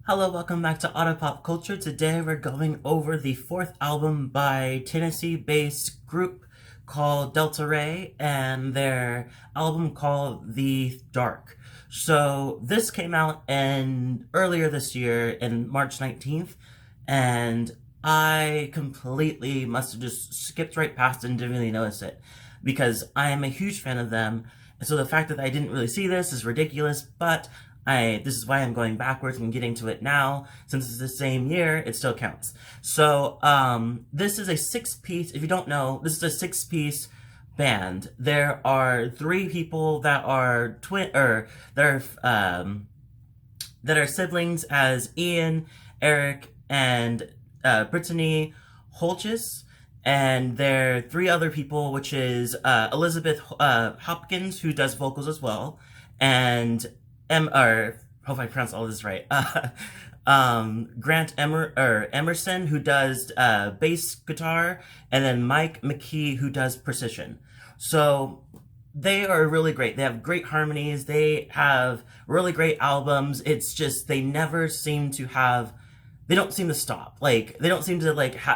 Hello, welcome back to Auto Pop Culture. Today we're going over the fourth album by Tennessee-based group called Delta Ray and their album called The Dark. So this came out earlier this year in March 19th, and I completely must have just skipped right past it and didn't really notice it because I am a huge fan of them. And so the fact that I didn't really see this is ridiculous, but this is why I'm going backwards and getting to it now. Since it's the same year, it still counts. So, this is a six-piece, if you don't know, this is a six-piece band. There are three people that are that are siblings as Ian, Eric, and Brittany Holchis. And there are three other people, which is Elizabeth Hopkins, who does vocals as well, and hope I pronounced all this right. Grant Emerson, who does bass guitar, and then Mike McKee, who does precision. So they are really great. They have great harmonies. They have really great albums. It's just they never seem to have. They don't seem to stop. Like, they don't seem to,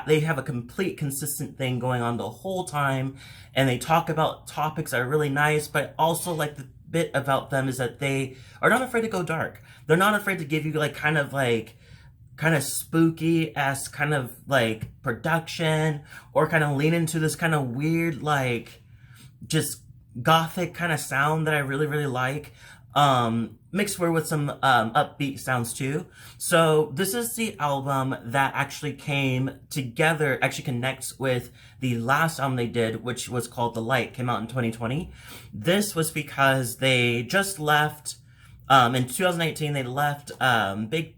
they have a complete consistent thing going on the whole time, and they talk about topics that are really nice, but also, the bit about them is that they are not afraid to go dark. They're not afraid to give you, kind of spooky-esque kind of, production, or kind of lean into this kind of weird, just gothic kind of sound that I really, really like. Mixed with some upbeat sounds too. So this is the album that actually came together, actually connects with the last album they did, which was called The Light, came out in 2020. This was because they just left, in 2018, they left Big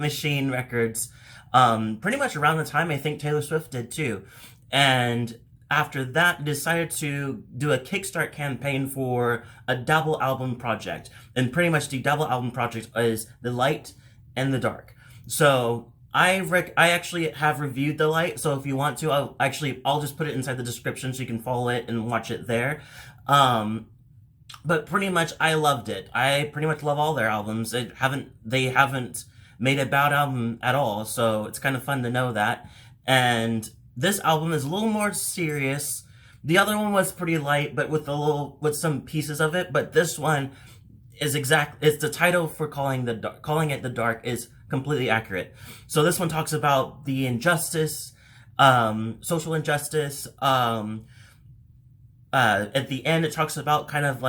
Machine Records, pretty much around the time I think Taylor Swift did too. And after that, decided to do a Kickstart campaign for a double album project. And pretty much the double album project is The Light and The Dark. So I actually have reviewed The Light, so if you want to, I'll just put it inside the description so you can follow it and watch it there. But pretty much I loved it. I pretty much love all their albums. They haven't made a bad album at all, so it's kind of fun to know that. And this album is a little more serious. The other one was pretty light, but with some pieces of it. But this one is it's the title for calling it The Dark is completely accurate. So this one talks about the injustice, social injustice. At the end, it talks about kind of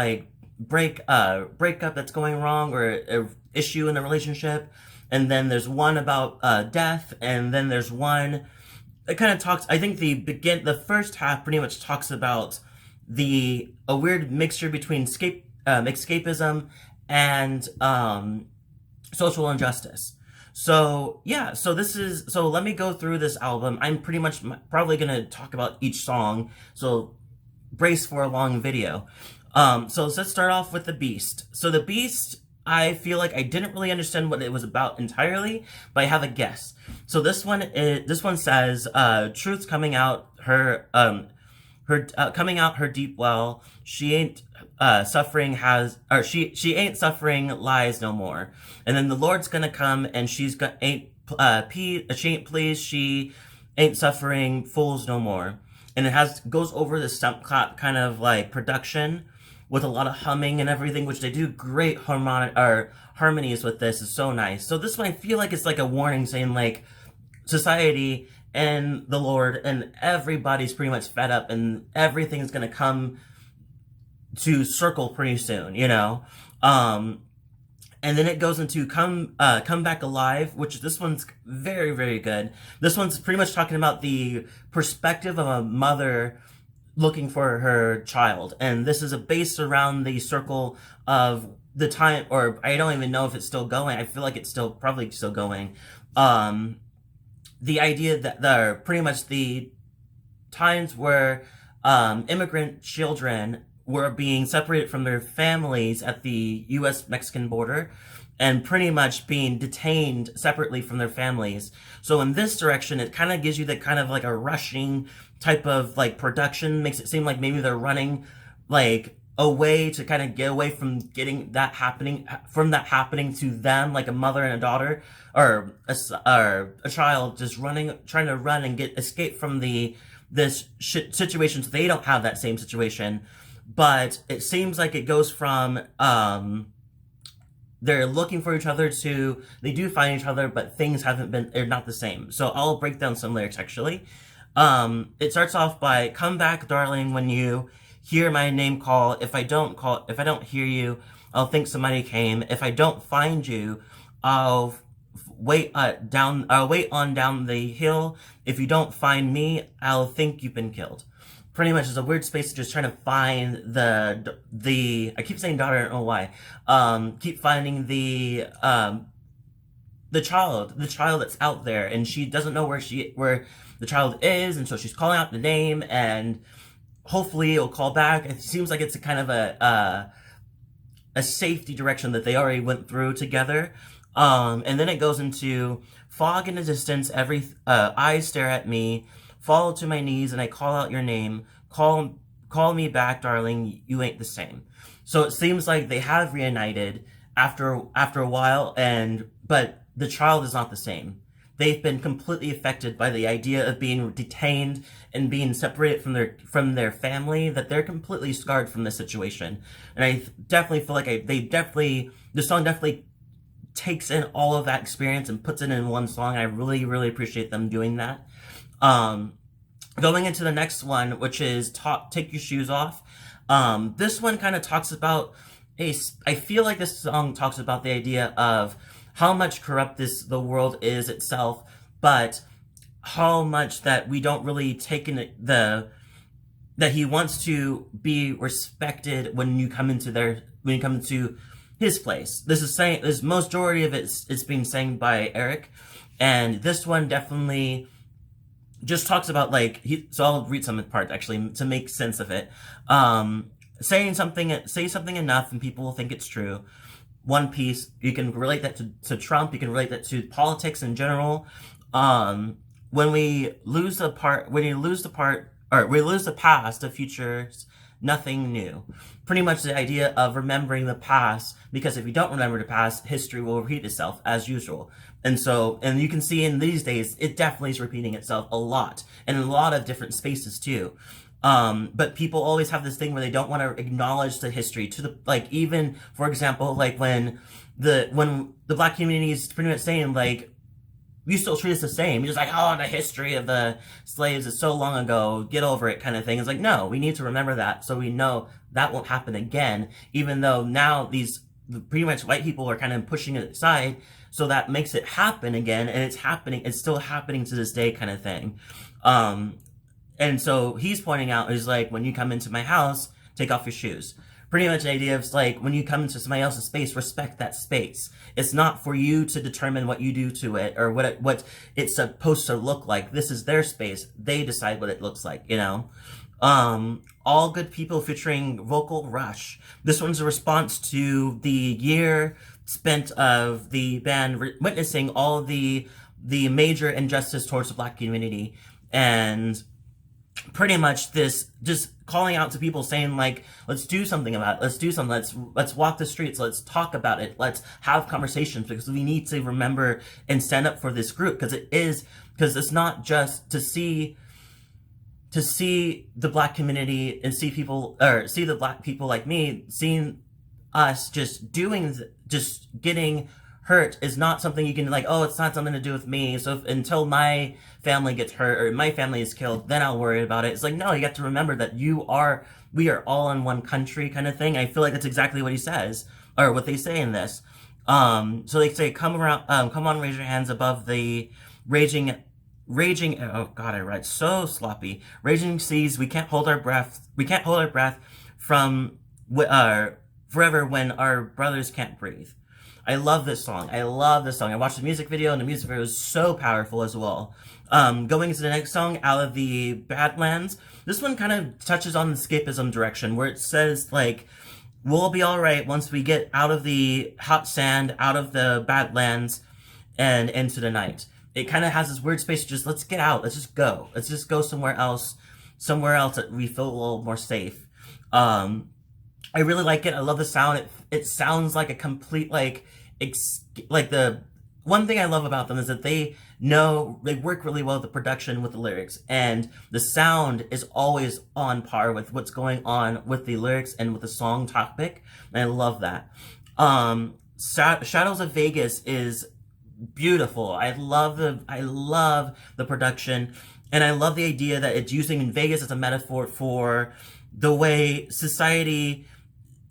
breakup that's going wrong, or a issue in the relationship. And then there's one about death, and then there's one. It kind of talks, I think the first half pretty much talks about a weird mixture between escapism and social injustice. So yeah, so let me go through this album. I'm pretty much probably gonna talk about each song, so brace for a long video. So let's start off with The Beast. So The Beast, I feel like I didn't really understand what it was about entirely, but I have a guess. So this one says, truth's coming out her deep well. She ain't she ain't suffering lies no more. And then the Lord's gonna come, and she ain't pleased. She ain't suffering fools no more. And it goes over the stump clap kind of production, with a lot of humming and everything, which they do great harmonies with. This is so nice. So this one, I feel like it's a warning saying society and the Lord and everybody's pretty much fed up, and everything's gonna come to circle pretty soon, you know? And then it goes into Come Back Alive, which this one's very, very good. This one's pretty much talking about the perspective of a mother looking for her child, and this is based around the circle of the time, or I don't even know if it's still going. I feel like it's probably still going. The idea that they're pretty much the times where immigrant children were being separated from their families at the U.S.-Mexican border, and pretty much being detained separately from their families. So in this direction, it kind of gives you that kind of a rushing type of production, makes it seem like maybe they're running a way to kind of get away from that happening to them, like a mother and a daughter, or a child just trying to run and escape from this situation, so they don't have that same situation. But it seems like it goes from they're looking for each other to they do find each other, but they're not the same. So I'll break down some lyrics actually. It starts off by, "Come back, darling, when you hear my name call. If I don't hear you, I'll think somebody came. If I don't find you, I'll I'll wait on down the hill. If you don't find me, I'll think you've been killed." Pretty much is a weird space just trying to find I keep saying daughter, I don't know why. Keep finding the child that's out there, and she doesn't know where the child is, and so she's calling out the name, and hopefully it'll call back. It seems like it's a kind of a safety direction that they already went through together. And then it goes into fog in the distance, eyes stare at me, fall to my knees, and I call out your name. Call me back, darling, you ain't the same. So it seems like they have reunited after a while, but the child is not the same. They've been completely affected by the idea of being detained and being separated from their family, that they're completely scarred from this situation. And I definitely feel like the song definitely takes in all of that experience and puts it in one song. I really, really appreciate them doing that. Going into the next one, which is Take Your Shoes Off. This one kind of talks about I feel like this song talks about the idea of how much corrupt the world is itself, but how much that we don't really take in that he wants to be respected when you come into his place. This majority of it's being sang by Eric, and this one definitely just talks about so I'll read some parts actually to make sense of it. Say something enough and people will think it's true. One piece, you can relate that to Trump, you can relate that to politics in general. When we lose the past, the future's nothing new. Pretty much the idea of remembering the past, because if you don't remember the past, history will repeat itself as usual. And you can see in these days, it definitely is repeating itself a lot, and in a lot of different spaces too. But people always have this thing where they don't want to acknowledge the history even, for example, when the black community is pretty much saying you still treat us the same. You're just the history of the slaves is so long ago, get over it kind of thing. It's no, we need to remember that so we know that won't happen again, even though now pretty much white people are kind of pushing it aside, so that makes it happen again, and it's still happening to this day kind of thing. And so he's pointing out is when you come into my house, take off your shoes. Pretty much the idea of when you come into somebody else's space, respect that space. It's not for you to determine what you do to it or what it's supposed to look like. This is their space. They decide what it looks like, All Good People featuring Vocal Rush. This one's a response to the year spent of the band witnessing all the major injustice towards the black community, and pretty much this just calling out to people saying let's do something about it, let's walk the streets, let's talk about it, let's have conversations, because we need to remember and stand up for this group, because it's not just to see the black community and see the black people like me, seeing us just getting hurt is not something you can it's not something to do with me, so until my family gets hurt or my family is killed, then I'll worry about it. It's no, you have to remember that we are all in one country kind of thing. I feel like that's exactly what he says, or what they say in this. So they say, come on, raise your hands above the raging, oh god, I write so sloppy. Raging seas, we can't hold our breath from forever when our brothers can't breathe. I love this song. I watched the music video, and the music video is so powerful as well. Going into the next song, Out of the Badlands. This one kind of touches on the escapism direction, where it says, we'll be alright once we get out of the hot sand, out of the Badlands, and into the night. It kind of has this weird space, just let's get out, let's just go somewhere else that we feel a little more safe. I really like it. I love the sound. It sounds like a complete like the one thing I love about them is that they work really well with the production with the lyrics, and the sound is always on par with what's going on with the lyrics and with the song topic. And I love that. Shadows of Vegas is beautiful. I love the production, and I love the idea that it's using Vegas as a metaphor for the way society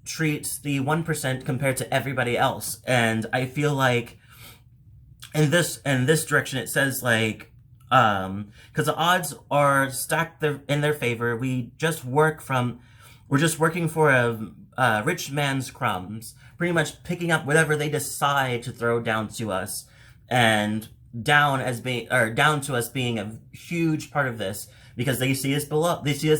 treats the 1% compared to everybody else. And I feel like in this direction it says like, because the odds are stacked in their favor. We're just working for a rich man's crumbs, pretty much picking up whatever they decide to throw down to us, and down to us being a huge part of this, because they see us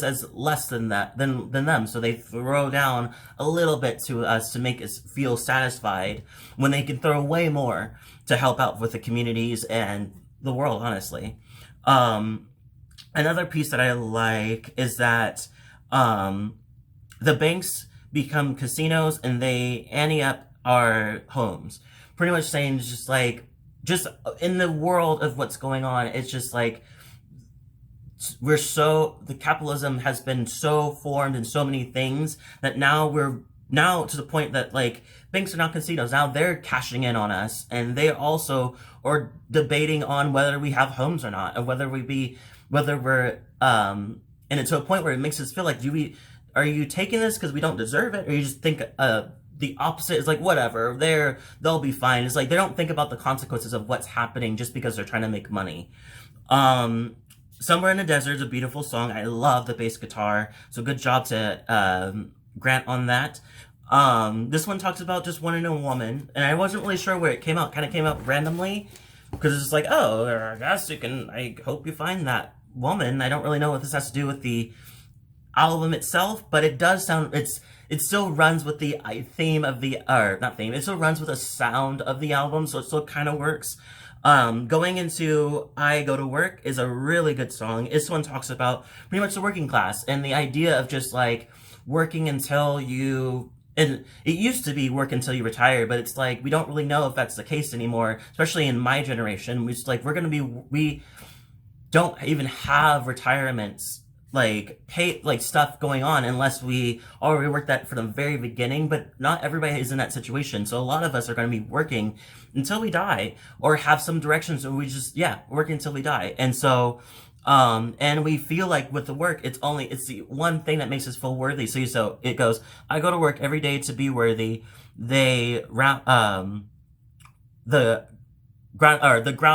as less than them, so they throw down a little bit to us to make us feel satisfied, when they can throw way more to help out with the communities and the world, honestly. Another piece that I like is that the banks become casinos and they ante up our homes. Pretty much saying just in the world of what's going on, it's just like the capitalism has been so formed in so many things that we're now to the point that like banks are not casinos. Now they're cashing in on us, and they also are debating on whether we have homes or not, or whether we're and it's to a point where it makes us feel like, are you taking this because we don't deserve it, or you just think the opposite is like, whatever, they'll be fine. It's like they don't think about the consequences of what's happening just because they're trying to make money. Somewhere in the Desert is a beautiful song. I love the bass guitar, so good job to Grant on that. This one talks about just wanting a woman, and I wasn't really sure where it came out. Kind of came out randomly, because it's just like, oh, I guess I hope you find that woman. I don't really know what this has to do with the album itself, but it does sound, it still runs with the theme of the, or not theme, it still runs with the sound of the album, so it still kind of works. Going into I Go to Work is a really good song. This one talks about pretty much the working class and the idea of just like working until and it used to be work until you retire, but it's like we don't really know if that's the case anymore, especially in my generation. We don't even have retirements stuff going on unless we already worked that from the very beginning. But not everybody is in that situation, so a lot of us are going to be working until we die, or have some directions where we just working until we die. And so and we feel like with the work, it's the one thing that makes us feel worthy. So it goes, I go to work every day to be worthy. The ground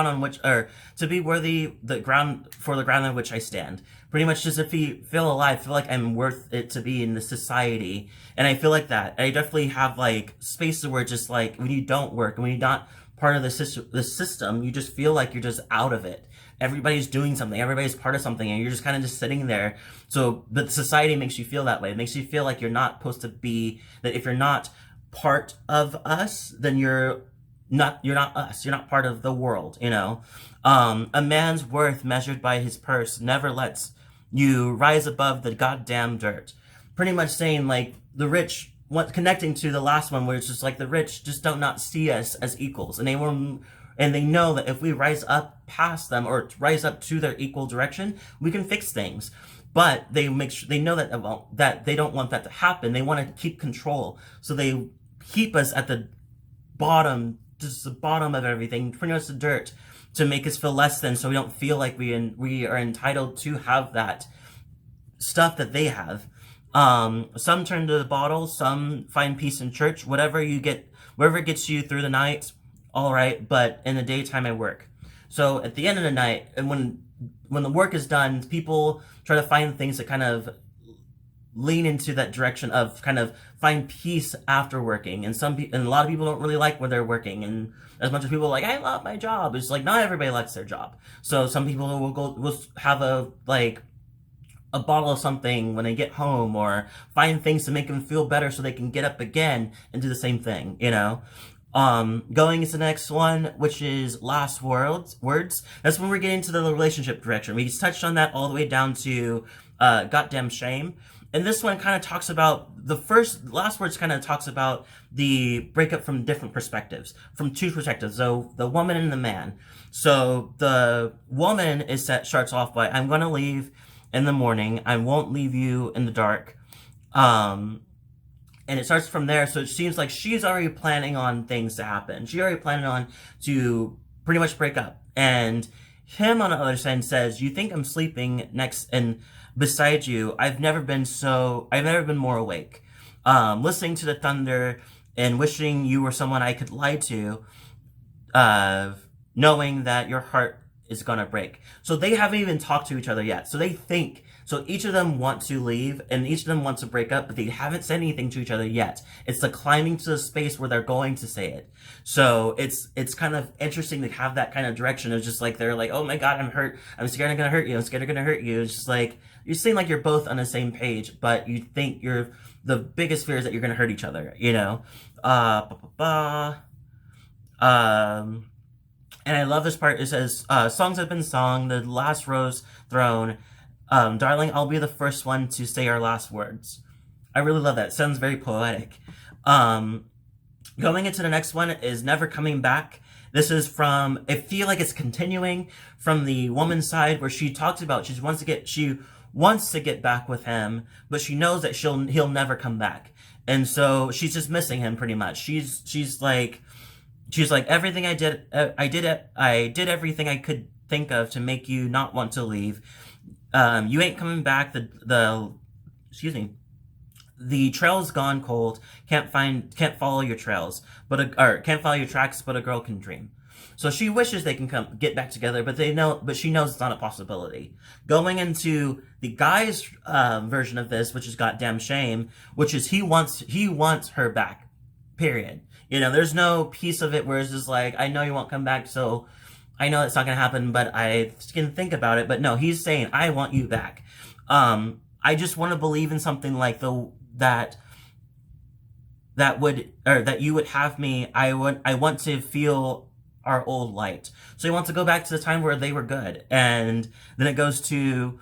on which, or to be worthy, the ground on which I stand. Pretty much just if you feel alive, feel like I'm worth it to be in the society. And I feel like that. I definitely have like spaces where just like when you don't work and when you're not part of the system, you just feel like you're just out of it. Everybody's doing something, everybody's part of something, and you're just kind of just sitting there. So, but society makes you feel that way. It makes you feel like you're not supposed to be, that if you're not part of us, then you're not us. You're not part of the world, you know? A man's worth measured by his purse never lets you rise above the goddamn dirt. Pretty much saying like the rich, connecting to the last one where it's just like the rich just don't not see us as equals, and they know that if we rise up past them or rise up to their equal direction, we can fix things. But they know that they don't want that to happen. They want to keep control, so they keep us at the bottom, just the bottom of everything, putting us to dirt to make us feel less than, so we don't feel like we are entitled to have that stuff that they have. Some turn to the bottle, some find peace in church, whatever gets you through the night, all right, but in the daytime I work. So at the end of the night, and when the work is done, people try to find things that kind of lean into that direction of kind of find peace after working. And a lot of people don't really like when they're working, and as much as people are like, I love my job, it's like not everybody likes their job. So some people will have a bottle of something when they get home, or find things to make them feel better so they can get up again and do the same thing, you know? Going into the next one, which is Last Words. That's when we're getting to the relationship direction. We just touched on that all the way down to Goddamn Shame. And this one kind of talks about last words kind of talks about the breakup from different perspectives, from two perspectives, so the woman and the man. So the woman starts off by, I'm going to leave in the morning. I won't leave you in the dark. And it starts from there. So it seems like she's already planning on things to happen. She already planned on to pretty much break up. And him on the other side says, you think I'm sleeping next and beside you. I've never been more awake. Listening to the thunder and wishing you were someone I could lie to, knowing that your heart is gonna break. So they haven't even talked to each other yet. So each of them want to leave and each of them wants to break up, but they haven't said anything to each other yet. It's the climbing to the space where they're going to say it. So it's kind of interesting to have that kind of direction of just like, they're like, oh my God, I'm hurt. I'm scared I'm gonna hurt you. I'm scared I'm gonna hurt you. It's just like, you seem like you're both on the same page, but you think the biggest fear is that you're gonna hurt each other, you know? And I love this part. It says, songs have been sung, the last rose thrown. Darling, I'll be the first one to say our last words. I really love that. It sounds very poetic. Going into the next one is Never Coming Back. This is from, I feel like it's continuing from the woman's side where she talks about she wants to get back with him, but she knows that he'll never come back. And so she's just missing him pretty much. She's like everything I did everything I could think of to make you not want to leave. You ain't coming back. The trail's gone cold. Can't follow your trails, can't follow your tracks, but a girl can dream. So she wishes they can get back together, but she knows it's not a possibility. Going into the guy's version of this, which is Goddamn Shame, which is he wants her back. Period. You know, there's no piece of it where it's just like, I know you won't come back, so I know it's not going to happen, but I can think about it. But no, he's saying, I want you back. I just want to believe in something like that you would have me. I want to feel our old light. So he wants to go back to the time where they were good. And then it goes to,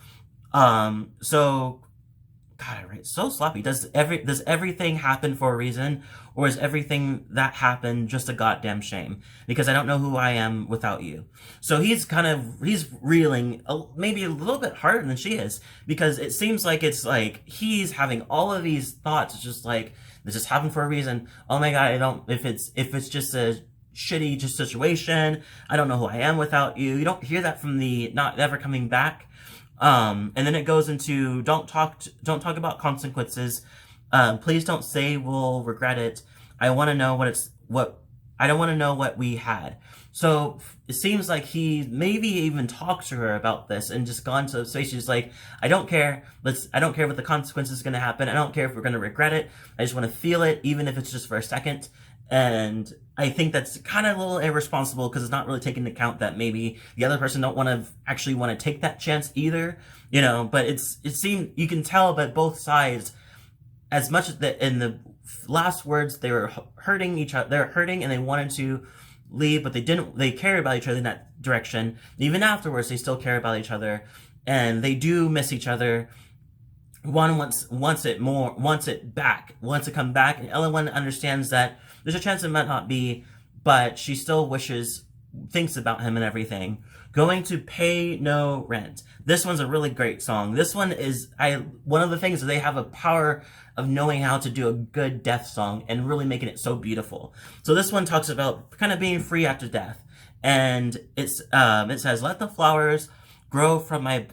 God, I write so sloppy. Does everything happen for a reason, or is everything that happened just a goddamn shame? Because I don't know who I am without you. So he's reeling maybe a little bit harder than she is, because it seems like it's like he's having all of these thoughts. It's just like, this just happened for a reason. Oh my God, if it's just a shitty situation, I don't know who I am without you. You don't hear that from the not ever coming back. And then it goes into don't talk about consequences. Please don't say we'll regret it. I want to know I don't want to know what we had. So it seems like he maybe even talked to her about this and just gone to the space. She's like, I don't care. I don't care what the consequences is going to happen. I don't care if we're going to regret it. I just want to feel it, even if it's just for a second. And I think that's kind of a little irresponsible, because it's not really taking into account that maybe the other person don't want to take that chance either, you know. But it seemed, you can tell that both sides, as much as in the last words, they were hurting each other. They're hurting and they wanted to leave, but they cared about each other in that direction. Even afterwards, they still care about each other, and they do miss each other. One wants it to come back, and the other one understands that there's a chance it might not be, but she still thinks about him and everything. Going to Pay No Rent. This one's a really great song. This one is, one of the things is they have a power of knowing how to do a good death song and really making it so beautiful. So this one talks about kind of being free after death. And it says, let the flowers grow from my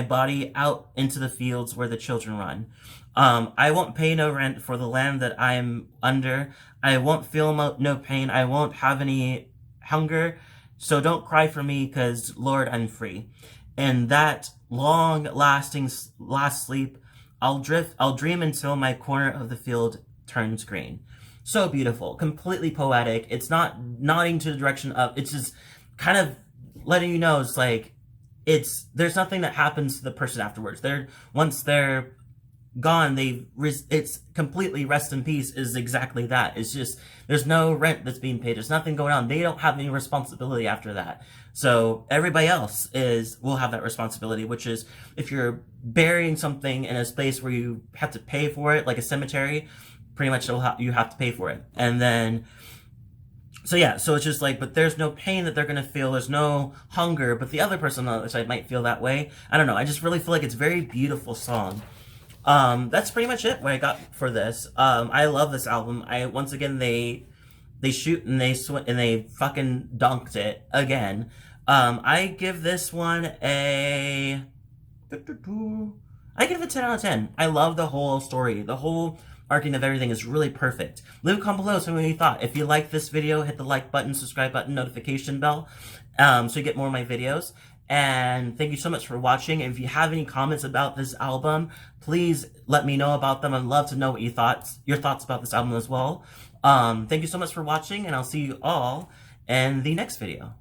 body out into the fields where the children run. I won't pay no rent for the land that I'm under. I won't feel no pain. I won't have any hunger. So don't cry for me, because Lord, I'm free. And that long-lasting last sleep, I'll dream until my corner of the field turns green. So beautiful, completely poetic. It's not nodding to the direction of, it's just kind of letting you know, it's like, there's nothing that happens to the person afterwards. Once they're gone, it's completely rest in peace is exactly that. It's just, there's no rent that's being paid. There's nothing going on. They don't have any responsibility after that. So everybody else will have that responsibility, which is if you're burying something in a space where you have to pay for it, like a cemetery, pretty much you have to pay for it. And then, so yeah, so it's just like, but there's no pain that they're going to feel. There's no hunger, but the other person on the other side might feel that way. I don't know. I just really feel like it's a very beautiful song. That's pretty much it what I got for this. I love this album. Once again, they shoot and they fucking dunked it again. I give this one I give it a 10 out of 10. I love the whole story. The whole arcing of everything is really perfect. Leave a comment below, tell me what you thought. If you like this video, hit the like button, subscribe button, notification bell, so you get more of my videos. And thank you so much for watching. And if you have any comments about this album, please let me know about them. I'd love to know what your thoughts about this album as well. Thank you so much for watching, and I'll see you all in the next video.